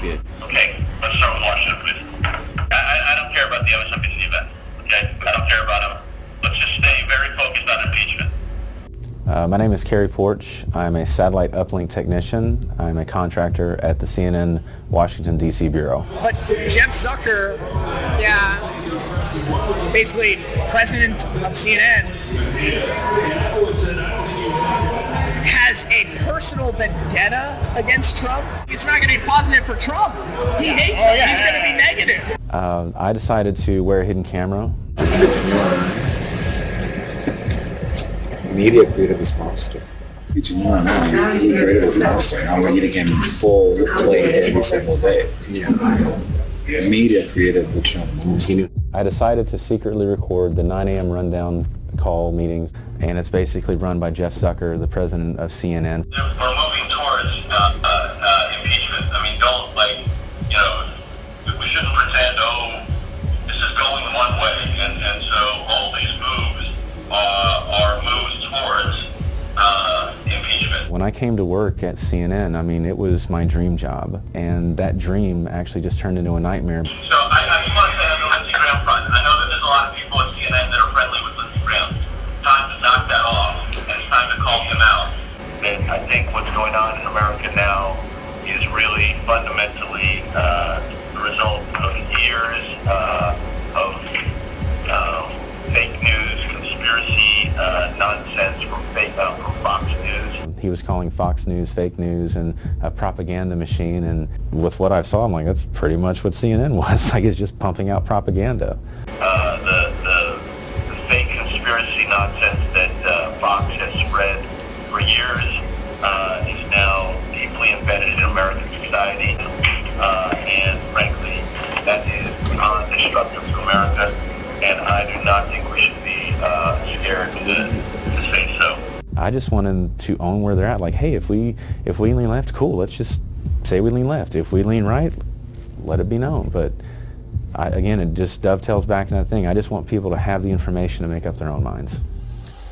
bid. Okay, let's start with Washington, please. I don't care about the MSNBC event, okay? I don't care about them. Let's just stay very focused on impeachment. My name is Kerry Porch. I'm a satellite uplink technician. I'm a contractor at the CNN Washington, D.C. Bureau. But Jeff Zucker, basically president of CNN, has a personal vendetta against Trump. It's not going to be positive for Trump. He hates him. He's going to be negative. I decided to wear a hidden camera. Media created this monster. Did you know he created this monster? And I'm reading him full play every single day. Media created the Trump monster. I decided to secretly record the 9 a.m. rundown call meetings, and it's basically run by Jeff Zucker, the president of CNN. We're moving towards impeachment. I mean, don't, we shouldn't pretend, this is going one way, and so all these moves are moves towards impeachment. When I came to work at CNN, I mean, it was my dream job, and that dream actually just turned into a nightmare. So I just want to say on Lindsey Graham front, I know that there's a lot of people at CNN that are friendly with Lindsey Graham. Time to knock that off, and it's time to call him out. And I think what's going on in America now is really fundamentally the result of years of fake news, conspiracy nonsense from Fox News. He was calling Fox News fake news and a propaganda machine, and with what I saw, I'm like, that's pretty much what CNN was. Like, it's just pumping out propaganda. The fake conspiracy nonsense that Fox has spread for years is now deeply embedded in American society, and frankly, that is destructive to America, and I do not think we should be scared to say so. I just want them to own where they're at. Like, hey, if we lean left, cool, let's just say we lean left. If we lean right, let it be known. But again, it just dovetails back into that thing. I just want people to have the information to make up their own minds.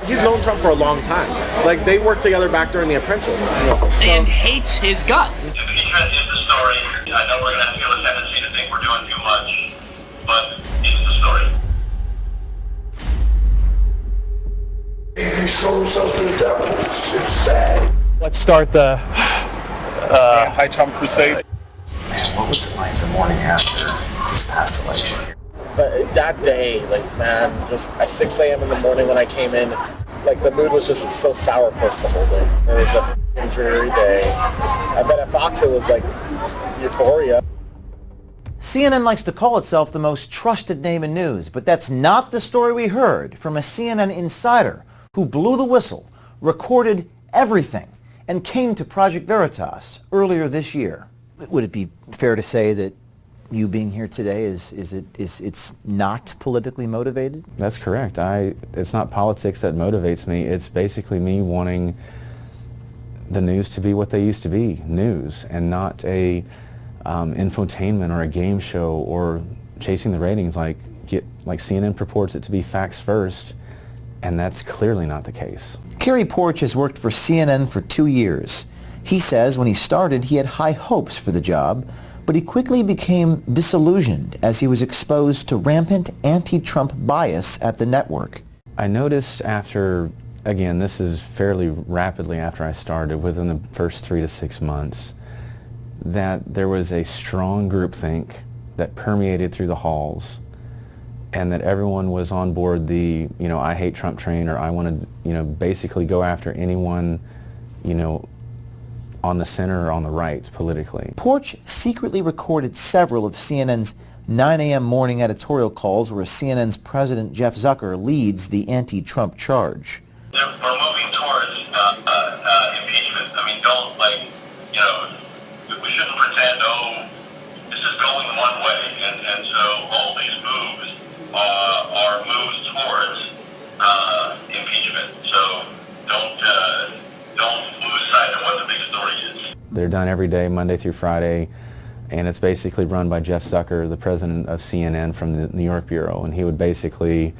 He's known Trump for a long time. Like, they worked together back during The Apprentice. And hates his guts. Impeachment is the story. I know we're going to feel a tendency to think we're doing too much, but it's the story. They sold themselves to the devil. It's sad. Let's start the anti-Trump crusade. Man, what was it like the morning after this past election? But that day, just at 6 a.m. in the morning when I came in, the mood was just so sourpuss the whole day. It was a dreary day. I bet at Fox it was euphoria. CNN likes to call itself the most trusted name in news, but that's not the story we heard from a CNN insider who blew the whistle, recorded everything, and came to Project Veritas earlier this year. Would it be fair to say that you being here today it's not politically motivated? That's correct. It's not politics that motivates me. It's basically me wanting the news to be what they used to be, news, and not a infotainment or a game show or chasing the ratings like CNN purports it to be facts first, and that's clearly not the case. Kerry Porch has worked for CNN for 2 years. He says when he started he had high hopes for the job, but he quickly became disillusioned as he was exposed to rampant anti-Trump bias at the network. I noticed after, again, this is fairly rapidly after I started, within the first 3 to 6 months, that there was a strong groupthink that permeated through the halls, and that everyone was on board the, I hate Trump train, or I want to, basically go after anyone, on the center or on the right politically. Porch secretly recorded several of CNN's 9 a.m. morning editorial calls where CNN's president Jeff Zucker leads the anti-Trump charge. We're moving towards impeachment. I mean, don't, we shouldn't pretend, this is going one way, and so all these moves are moves towards impeachment. So don't lose sight of what the big story is. They're done every day, Monday through Friday, and it's basically run by Jeff Zucker, the president of CNN from the New York Bureau, and he would basically,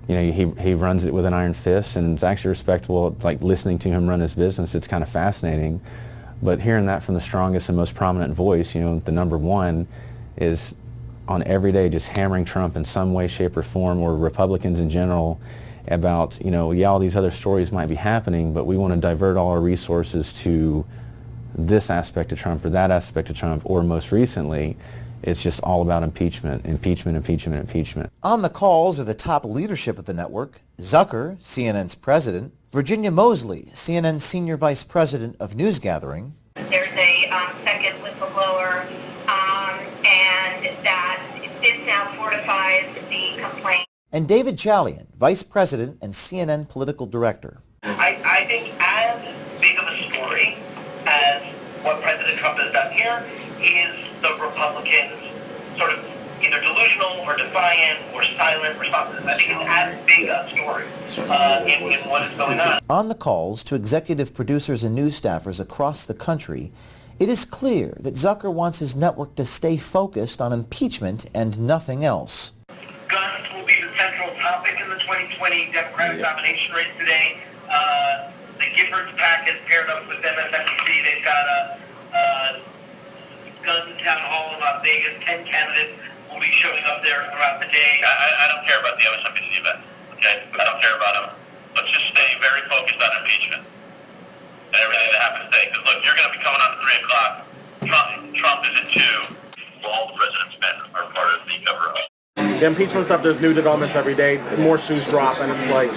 he runs it with an iron fist, and it's actually respectable. It's like listening to him run his business. It's kind of fascinating. But hearing that from the strongest and most prominent voice, you know, the number one is on every day just hammering Trump in some way, shape, or form, or Republicans in general, about, you know, yeah, all these other stories might be happening, but we want to divert all our resources to this aspect of Trump or that aspect of Trump, or most recently, it's just all about impeachment, impeachment, impeachment, impeachment. On the calls are the top leadership of the network: Zucker, CNN's president; Virginia Mosley, CNN's senior vice president of news gathering. There's a second whistleblower, and that this now fortifies the complaint. And David Chalian, vice president and CNN political director. I think as big of a story as what President Trump has done here is the Republicans sort of either delusional or defiant or silent responses. I think it's as big a story in what is going on. On the calls to executive producers and news staffers across the country, it is clear that Zucker wants his network to stay focused on impeachment and nothing else. Guns will be the central topic in the 2020 Democratic nomination race today. The Giffords PAC has paired up with MSNBC. They've got a gun town hall in Las Vegas. 10 candidates will be showing up there throughout the day. I don't care about the MSNBC event, okay? I don't care about them. Let's just stay very focused on impeachment and everything that happens today. Because look, you're going to be coming on at 3 o'clock. Trump is at 2. All the president's men are part of the cover-up. The impeachment stuff, there's new developments every day, more shoes drop, and it's like,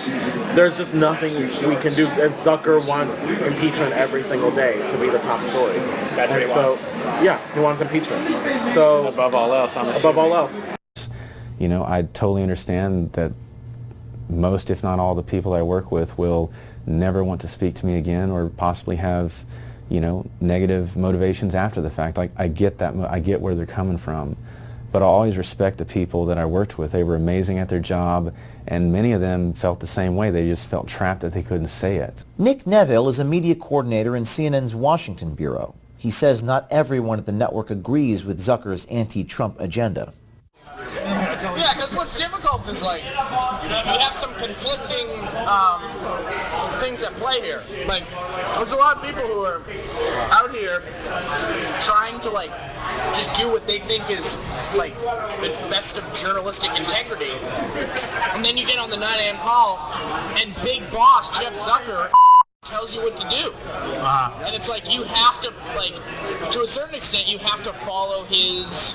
there's just nothing we can do. If Zucker wants impeachment every single day to be the top story. That's what he wants. Yeah, he wants impeachment. So Above all else, above all else. You know, I totally understand that most, if not all, the people I work with will never want to speak to me again, or possibly have, you know, negative motivations after the fact. Like, I get that, I get where they're coming from. But I always respect the people that I worked with. They were amazing at their job, and many of them felt the same way. They just felt trapped that they couldn't say it. Nick Neville is a media coordinator in CNN's Washington bureau. He says not everyone at the network agrees with Zucker's anti-Trump agenda. Yeah, because what's difficult is, like, you have some conflicting things at play here. Like, there's a lot of people who are out here trying to, like, just do what they think is, like, the best of journalistic integrity. And then you get on the 9 a.m. call, and big boss Jeff Zucker tells you what to do. And it's like, you have to, like, to a certain extent, you have to follow his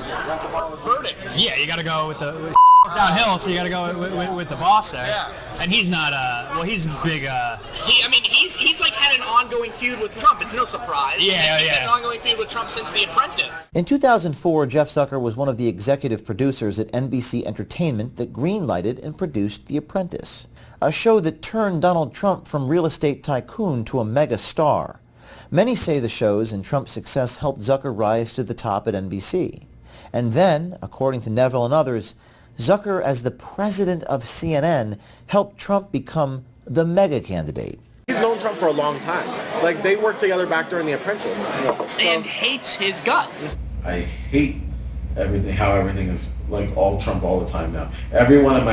verdict. Yeah, you got to go with the downhill, so you got to go with the boss there. Yeah. And he's not he's big. He's like had an ongoing feud with Trump. It's no surprise. Yeah. He's had an ongoing feud with Trump since The Apprentice. In 2004, Jeff Zucker was one of the executive producers at NBC Entertainment that greenlighted and produced The Apprentice, a show that turned Donald Trump from real estate tycoon to a mega star. Many say the show's and Trump's success helped Zucker rise to the top at NBC. And then, according to Neville and others, Zucker, as the president of CNN, helped Trump become the mega candidate. He's known Trump for a long time. Like, they worked together back during The Apprentice. And hates his guts. I hate how everything is like all Trump all the time now. Everyone at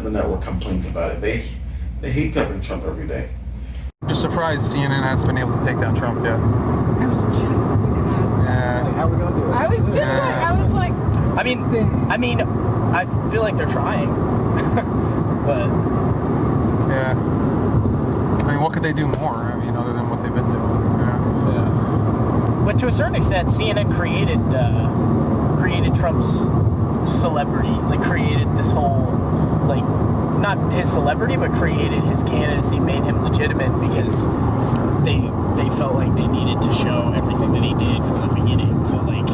the network complains about it. They hate covering Trump every day. Just surprised CNN hasn't been able to take down Trump yet. Yeah. How are we gonna do it? I was like, I mean, I feel like they're trying, but yeah. I mean, what could they do more? I mean, other than what they've been doing. Yeah. But to a certain extent, CNN created Trump's celebrity. Like, created this whole, like, not his celebrity, but created his candidacy, made him legitimate because they felt like they needed to show everything that he did from the beginning. So, like,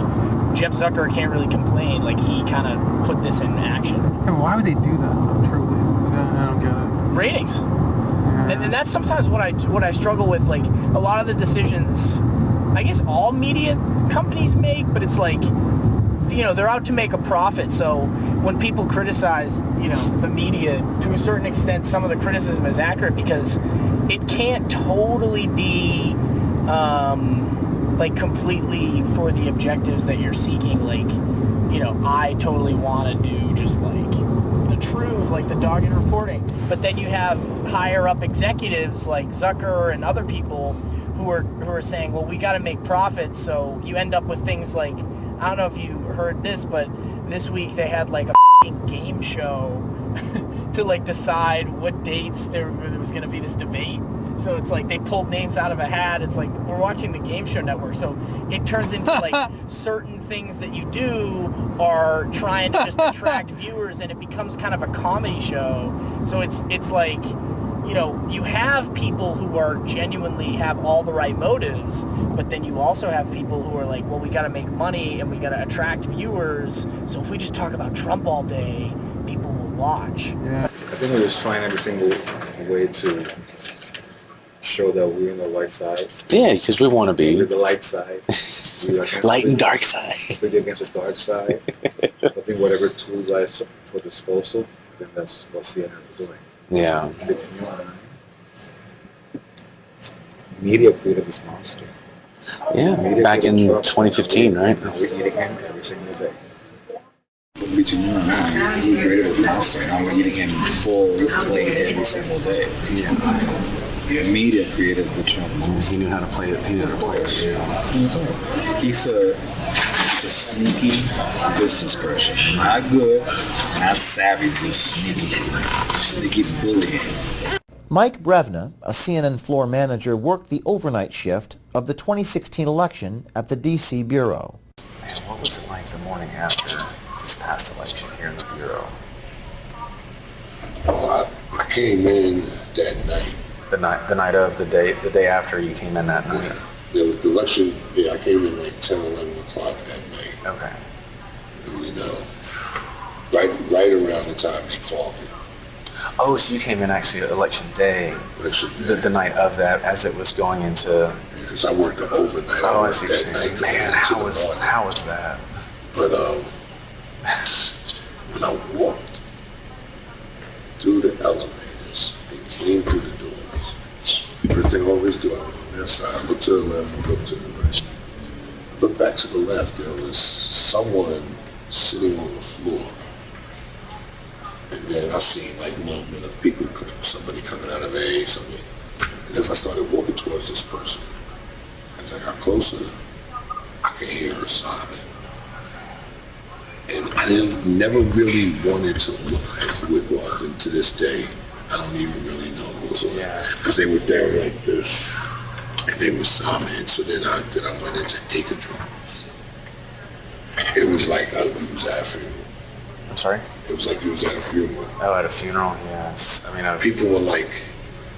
Jeff Zucker can't really complain. Like, he kind of put this in action. And why would they do that, though, truly? I don't get it. Ratings. And that's sometimes what I struggle with. Like, a lot of the decisions, I guess all media companies make, but it's like, you know, they're out to make a profit. So when people criticize, you know, the media, to a certain extent, some of the criticism is accurate because it can't totally be like completely for the objectives that you're seeking. Like, you know, I totally want to do just like the truth, like the dogged reporting. But then you have higher up executives like Zucker and other people who who are saying, well, we got to make profits, so you end up with things like, I don't know if you heard this, but this week they had like a f***ing game show to like decide what dates there was going to be this debate. So it's like they pulled names out of a hat. It's like we're watching the Game Show Network. So it turns into like certain things that you do are trying to just attract viewers, and it becomes kind of a comedy show. So it's like, you know, you have people who are genuinely have all the right motives, but then you also have people who are like, well, we got to make money and we got to attract viewers. So if we just talk about Trump all day, people will watch. Yeah. I think we're just trying every single way to show that we're on the light side. Yeah, because we want to be. We're the light side. Light and dark side. We're against the dark side. I think whatever tools are at our disposal, I think that's what CNN is doing. Yeah. It's media created this monster. Yeah, back in 2015, right? We're eating him every single day. Between you and I, he created this monster, and I'm eating him full plate every single day. Yeah. Media created the Trump monster. He knew how to play it. He knew how to play it. He's a sneaky business person. Not good, not savvy, just sneaky bullying. Mike Brevna, a CNN floor manager, worked the overnight shift of the 2016 election at the D.C. Bureau. Man, what was it like the morning after this past election here in the Bureau? Well, I came in that night. The night of the day after you came in that night? Yeah, the election, I came in like 10, 11 o'clock that night. Okay. And, you know, right around the time they called me. Oh, so you came in actually election day, the night of that, as it was going into... Because I worked up overnight. Oh, I see what you're saying. Man, how was that? But when I walked through the elevators and came through the doors, first thing I always do, I was on their side, I look to the left and look to the right. I look back to the left, there was someone sitting on the floor. And then I seen like movement of people, somebody coming out of A, somebody. And as I started walking towards this person, as I got closer, I could hear her sobbing. And I never really wanted to look at who it was. And to this day, I don't even really know who it was. Because they were there like this, and they were sobbing. And so then I went into Acadron. It was like I was at a funeral. I'm sorry? It was like you was at a funeral. Oh, at a funeral? Yeah. People were like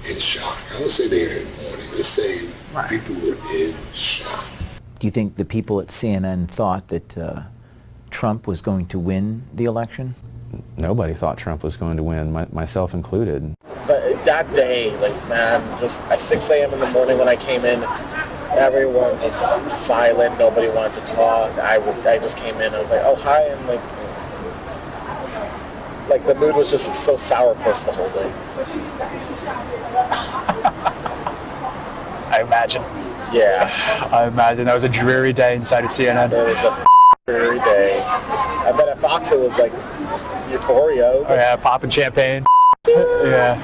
in shock. I don't say they were in mourning. Let's say people were in shock. Do you think the people at CNN thought that Trump was going to win the election? Nobody thought Trump was going to win, myself included. But that day, like, man, just at 6 a.m. in the morning when I came in, everyone was silent. Nobody wanted to talk. I just came in. I was like, oh, hi. And like the mood was just so sourpuss the whole day. I imagine. Yeah. I imagine that was a dreary day inside of CNN. It was a dreary day. I bet at Fox it was like euphoria. Oh yeah, popping champagne. Yeah.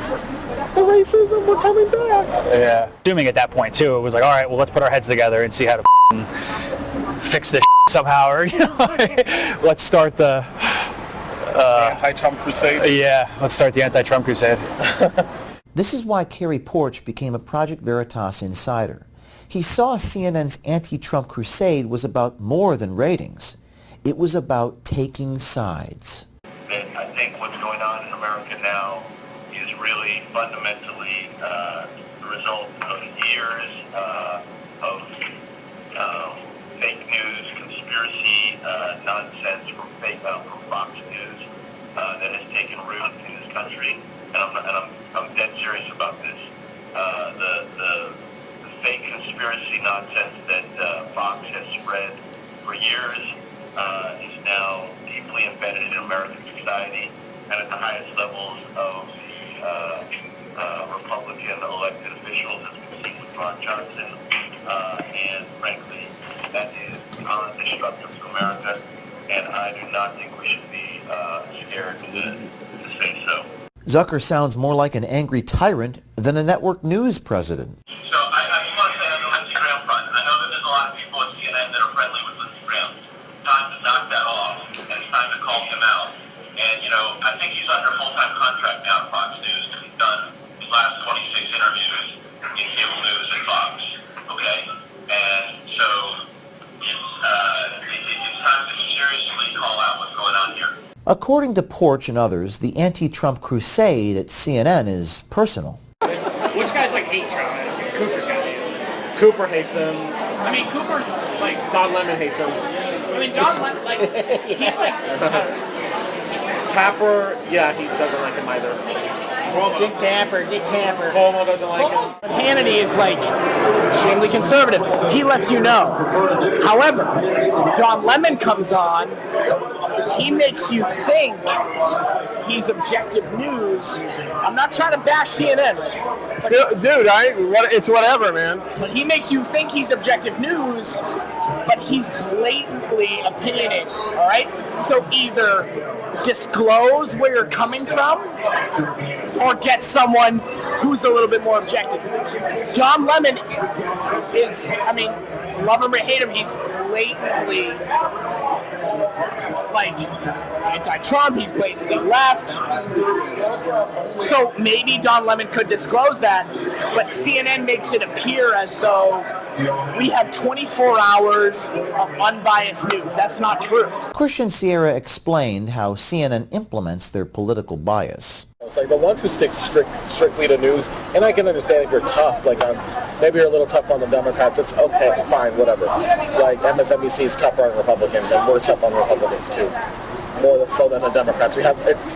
The racism, we're coming back. Yeah. Assuming at that point too, it was like, all right, well, let's put our heads together and see how to fix this somehow, or let's start the anti-Trump crusade. Yeah, let's start the anti-Trump crusade. This is why Kerry Porch became a Project Veritas insider. He saw CNN's anti-Trump crusade was about more than ratings. It was about taking sides. I think what's going on in America now is really fundamentally the result of years of fake news, conspiracy, nonsense from Fox News that has taken root in this country, and I'm dead serious about this. The fake conspiracy nonsense that Fox has spread for years is now deeply embedded in American society and at the highest levels of the Republican elected officials, as we've seen with Ron Johnson, and frankly, that is destructive to America, and I do not think we should be scared to say so. Zucker sounds more like an angry tyrant than a network news president. So I must say, I According to Porch and others, the anti-Trump crusade at CNN is personal. Which guys like hate Trump? Cooper's got to. Cooper hates him. I mean, Cooper's like Don Lemon hates him. I mean, Don Lemon, like he's like Tapper, yeah, he doesn't like him either. Well, Dick Tapper. Cuomo doesn't like him. Hannity is like extremely conservative. He lets you know. However, Don Lemon comes on. He makes you think he's objective news. I'm not trying to bash CNN. dude, it's whatever, man. But he makes you think he's objective news, but he's blatantly opinionated, all right? So either disclose where you're coming from or get someone who's a little bit more objective. Don Lemon is, I mean, love him or hate him, he's blatantly like anti-Trump, he's blatantly left. So maybe Don Lemon could disclose that, but CNN makes it appear as though we have 24 hours of unbiased news. That's not true. Christian Sierra explained how CNN implements their political bias. It's like the ones who stick strictly to news, and I can understand if you're tough, like maybe you're a little tough on the Democrats, it's okay, fine, whatever. Like MSNBC is tougher on Republicans, and we're tough on Republicans too. More so than the Democrats.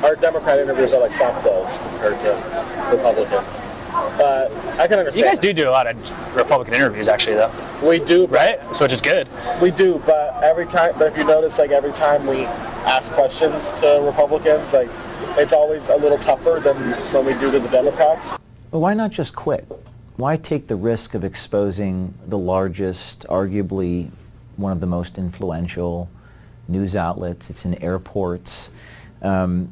Our Democrat interviews are like softballs compared to Republicans. But I can understand. You guys do a lot of Republican interviews, actually, though. We do, right? So which is good. We do, but if you notice, like every time we ask questions to Republicans, like it's always a little tougher than when we do to the Democrats. Well, why not just quit? Why take the risk of exposing the largest, arguably one of the most influential news outlets? It's in airports, and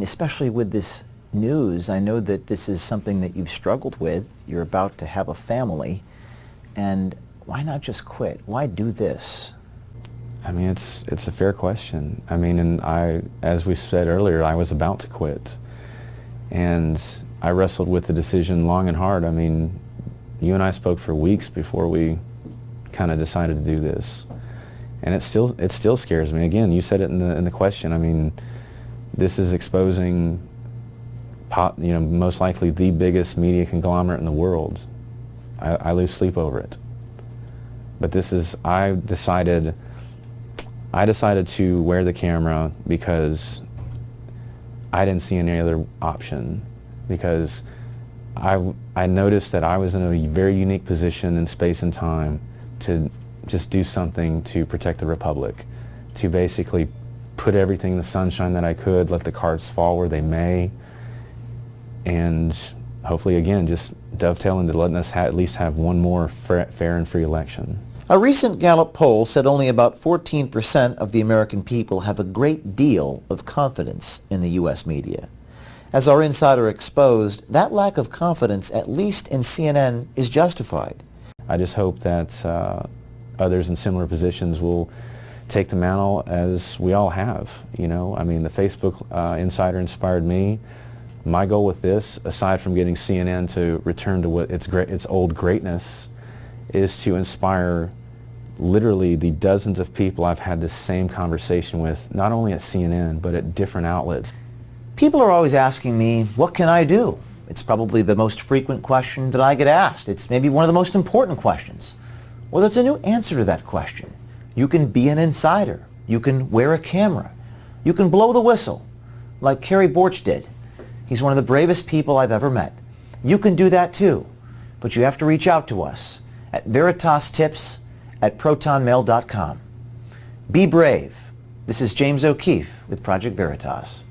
especially with this news, I know that this is something that you've struggled with. You're about to have a family, and why not just quit? Why do this? I mean, it's a fair question. I mean, and as we said earlier, I was about to quit, and I wrestled with the decision long and hard. I mean, you and I spoke for weeks before we kind of decided to do this, and it still scares me. Again, you said it in the question. I mean, this is exposing, most likely the biggest media conglomerate in the world. I lose sleep over it. But I decided to wear the camera because I didn't see any other option, because I noticed that I was in a very unique position in space and time to just do something to protect the Republic, to basically put everything in the sunshine that I could, let the cards fall where they may, and hopefully, again, just dovetail into letting us at least have one more fair and free election. A recent Gallup poll said only about 14% of the American people have a great deal of confidence in the U.S. media. As our insider exposed, that lack of confidence, at least in CNN, is justified. I just hope that others in similar positions will take the mantle as we all have. I mean, the Facebook insider inspired me. My goal with this, aside from getting CNN to return to what its old greatness, is to inspire literally the dozens of people I've had this same conversation with, not only at CNN, but at different outlets. People are always asking me, what can I do? It's probably the most frequent question that I get asked. It's maybe one of the most important questions. Well, there's a new answer to that question. You can be an insider. You can wear a camera. You can blow the whistle, like Kerry Borch did. He's one of the bravest people I've ever met. You can do that too, but you have to reach out to us at veritastips@protonmail.com. Be brave. This is James O'Keefe with Project Veritas.